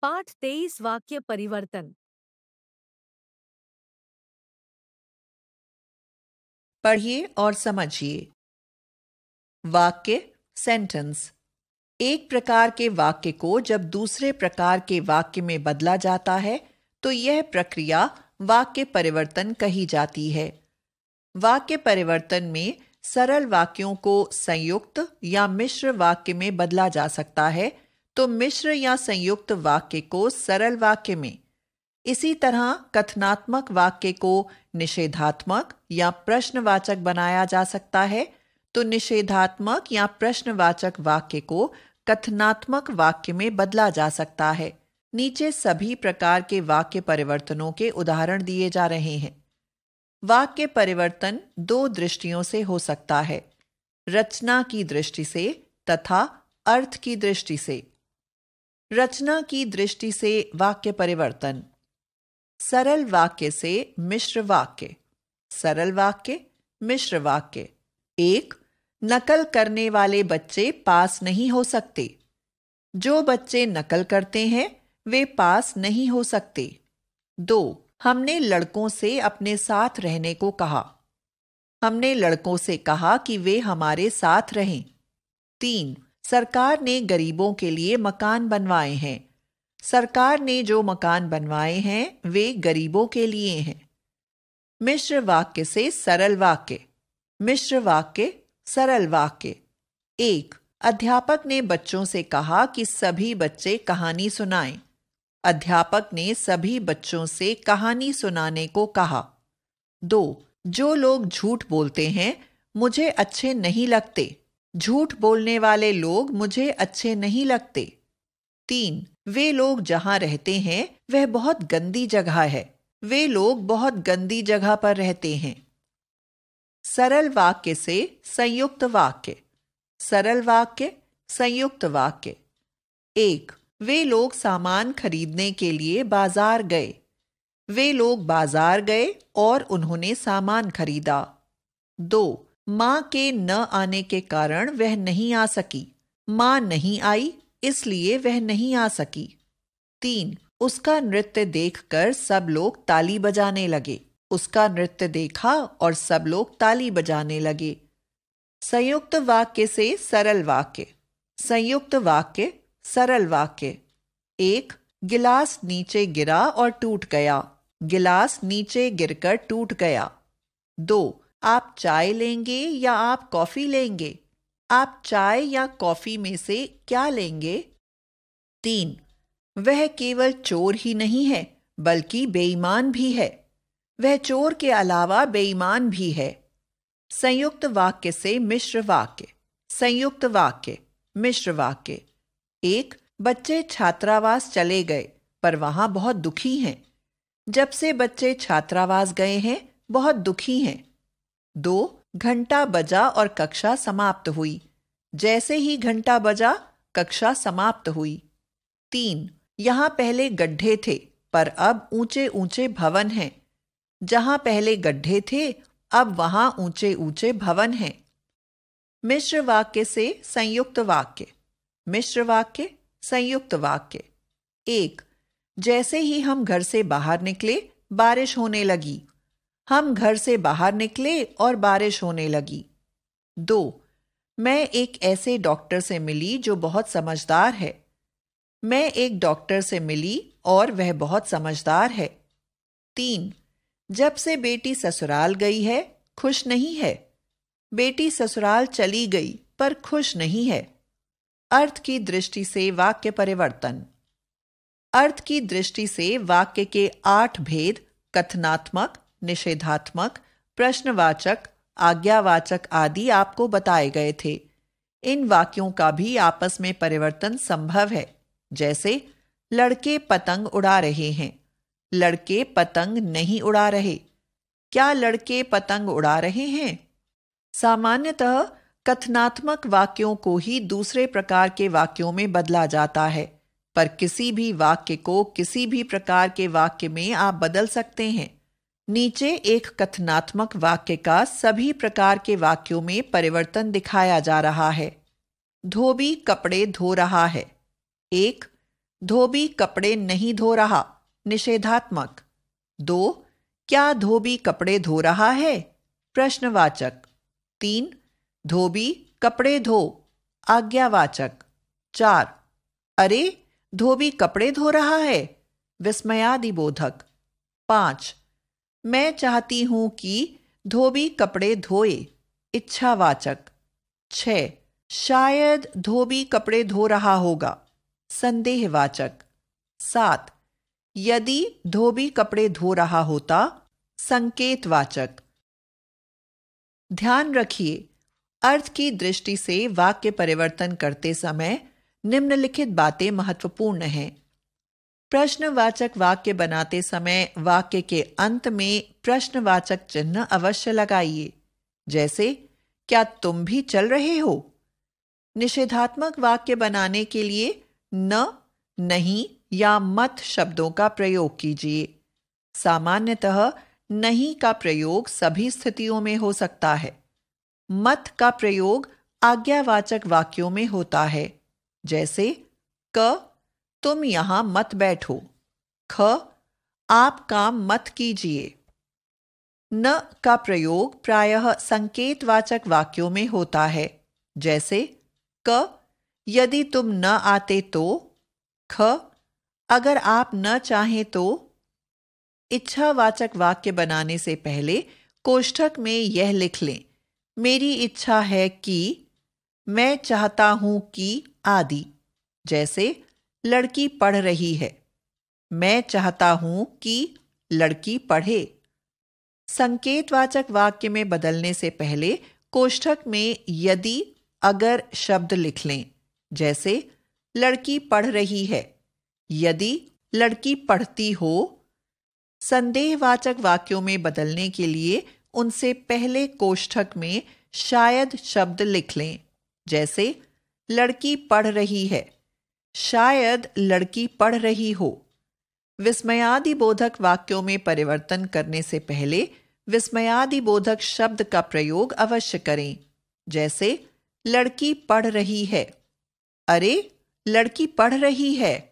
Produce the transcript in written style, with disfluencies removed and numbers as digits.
पाठ 23 वाक्य परिवर्तन। पढ़िए और समझिए। वाक्य सेंटेंस। एक प्रकार के वाक्य को जब दूसरे प्रकार के वाक्य में बदला जाता है तो यह प्रक्रिया वाक्य परिवर्तन कही जाती है। वाक्य परिवर्तन में सरल वाक्यों को संयुक्त या मिश्र वाक्य में बदला जा सकता है, तो मिश्र या संयुक्त वाक्य को सरल वाक्य में। इसी तरह कथनात्मक वाक्य को निषेधात्मक या प्रश्नवाचक बनाया जा सकता है, तो निषेधात्मक या प्रश्नवाचक वाक्य को कथनात्मक वाक्य में बदला जा सकता है। नीचे सभी प्रकार के वाक्य परिवर्तनों के उदाहरण दिए जा रहे हैं। वाक्य परिवर्तन दो दृष्टियों से हो सकता है, रचना की दृष्टि से तथा अर्थ की दृष्टि से। रचना की दृष्टि से वाक्य परिवर्तन। सरल वाक्य से मिश्र वाक्य। सरल वाक्य, मिश्र वाक्य। 1. नकल करने वाले बच्चे पास नहीं हो सकते। जो बच्चे नकल करते हैं वे पास नहीं हो सकते। 2. हमने लड़कों से अपने साथ रहने को कहा। हमने लड़कों से कहा कि वे हमारे साथ रहें। 3. सरकार ने गरीबों के लिए मकान बनवाए हैं। सरकार ने जो मकान बनवाए हैं वे गरीबों के लिए हैं। मिश्र वाक्य से सरल वाक्य। मिश्र वाक्य, सरल वाक्य। 1. अध्यापक ने बच्चों से कहा कि सभी बच्चे कहानी सुनाएं। अध्यापक ने सभी बच्चों से कहानी सुनाने को कहा। 2. जो लोग झूठ बोलते हैं मुझे अच्छे नहीं लगते। झूठ बोलने वाले लोग मुझे अच्छे नहीं लगते। 3. वे लोग जहां रहते हैं वह बहुत गंदी जगह है। वे लोग बहुत गंदी जगह पर रहते हैं। सरल वाक्य से संयुक्त वाक्य। सरल वाक्य, संयुक्त वाक्य। 1. वे लोग सामान खरीदने के लिए बाजार गए। वे लोग बाजार गए और उन्होंने सामान खरीदा। 2. मां के न आने के कारण वह नहीं आ सकी। मां नहीं आई इसलिए वह नहीं आ सकी। 3. उसका नृत्य देखकर सब लोग ताली बजाने लगे। उसका नृत्य देखा और सब लोग ताली बजाने लगे। संयुक्त वाक्य से सरल वाक्य। संयुक्त वाक्य, सरल वाक्य। 1. गिलास नीचे गिरा और टूट गया। गिलास नीचे गिरकर टूट गया। 2. आप चाय लेंगे या आप कॉफी लेंगे। आप चाय या कॉफी में से क्या लेंगे। 3. वह केवल चोर ही नहीं है बल्कि बेईमान भी है। वह चोर के अलावा बेईमान भी है। संयुक्त वाक्य से मिश्र वाक्य। संयुक्त वाक्य, मिश्र वाक्य। 1. बच्चे छात्रावास चले गए पर वहां बहुत दुखी हैं। जब से बच्चे छात्रावास गए हैं बहुत दुखी हैं। 2. घंटा बजा और कक्षा समाप्त हुई। जैसे ही घंटा बजा कक्षा समाप्त हुई। 3. यहां पहले गड्ढे थे पर अब ऊंचे ऊंचे भवन हैं। जहां पहले गड्ढे थे अब वहां ऊंचे ऊंचे भवन हैं। मिश्र वाक्य से संयुक्त वाक्य। मिश्र वाक्य, संयुक्त वाक्य। 1. जैसे ही हम घर से बाहर निकले बारिश होने लगी। हम घर से बाहर निकले और बारिश होने लगी। 2. मैं एक ऐसे डॉक्टर से मिली जो बहुत समझदार है। मैं एक डॉक्टर से मिली और वह बहुत समझदार है। 3. जब से बेटी ससुराल गई है खुश नहीं है। बेटी ससुराल चली गई पर खुश नहीं है। अर्थ की दृष्टि से वाक्य परिवर्तन। अर्थ की दृष्टि से वाक्य के 8 भेद कथनात्मक, निषेधात्मक, प्रश्नवाचक, आज्ञावाचक आदि आपको बताए गए थे। इन वाक्यों का भी आपस में परिवर्तन संभव है, जैसे लड़के पतंग उड़ा रहे हैं। लड़के पतंग नहीं उड़ा रहे। क्या लड़के पतंग उड़ा रहे हैं। सामान्यतः कथनात्मक वाक्यों को ही दूसरे प्रकार के वाक्यों में बदला जाता है, पर किसी भी वाक्य को किसी भी प्रकार के वाक्य में आप बदल सकते हैं। नीचे एक कथनात्मक वाक्य का सभी प्रकार के वाक्यों में परिवर्तन दिखाया जा रहा है। धोबी कपड़े धो रहा है। 1. धोबी कपड़े नहीं धो रहा, निषेधात्मक। 2. क्या धोबी कपड़े धो रहा है, प्रश्नवाचक। 3. धोबी कपड़े धो, आज्ञावाचक। 4. अरे धोबी कपड़े धो रहा है, विस्मयादिबोधक। 5. मैं चाहती हूं कि धोबी कपड़े धोए, इच्छावाचक। 6. शायद धोबी कपड़े धो रहा होगा, संदेहवाचक। 7. यदि धोबी कपड़े धो रहा होता, संकेतवाचक। ध्यान रखिए, अर्थ की दृष्टि से वाक्य परिवर्तन करते समय निम्नलिखित बातें महत्वपूर्ण हैं। प्रश्नवाचक वाक्य बनाते समय वाक्य के अंत में प्रश्नवाचक चिन्ह अवश्य लगाइए, जैसे क्या तुम भी चल रहे हो। निषेधात्मक वाक्य बनाने के लिए न, नहीं या मत शब्दों का प्रयोग कीजिए। सामान्यतः नहीं का प्रयोग सभी स्थितियों में हो सकता है। मत का प्रयोग आज्ञावाचक वाक्यों में होता है, जैसे क तुम यहां मत बैठो, ख आप काम मत कीजिए। न का प्रयोग प्रायः संकेतवाचक वाक्यों में होता है, जैसे क यदि तुम न आते तो, ख अगर आप न चाहें तो। इच्छावाचक वाक्य बनाने से पहले कोष्ठक में यह लिख लें, मेरी इच्छा है कि, मैं चाहता हूं कि आदि। जैसे लड़की पढ़ रही है, मैं चाहता हूं कि लड़की पढ़े। संकेतवाचक वाक्य में बदलने से पहले कोष्ठक में यदि अगर शब्द लिख लें, जैसे लड़की पढ़ रही है, यदि लड़की पढ़ती हो। संदेहवाचक वाक्यों में बदलने के लिए उनसे पहले कोष्ठक में शायद शब्द लिख लें, जैसे लड़की पढ़ रही है, शायद लड़की पढ़ रही हो। विस्मयादिबोधक वाक्यों में परिवर्तन करने से पहले विस्मयादिबोधक शब्द का प्रयोग अवश्य करें, जैसे लड़की पढ़ रही है, अरे लड़की पढ़ रही है।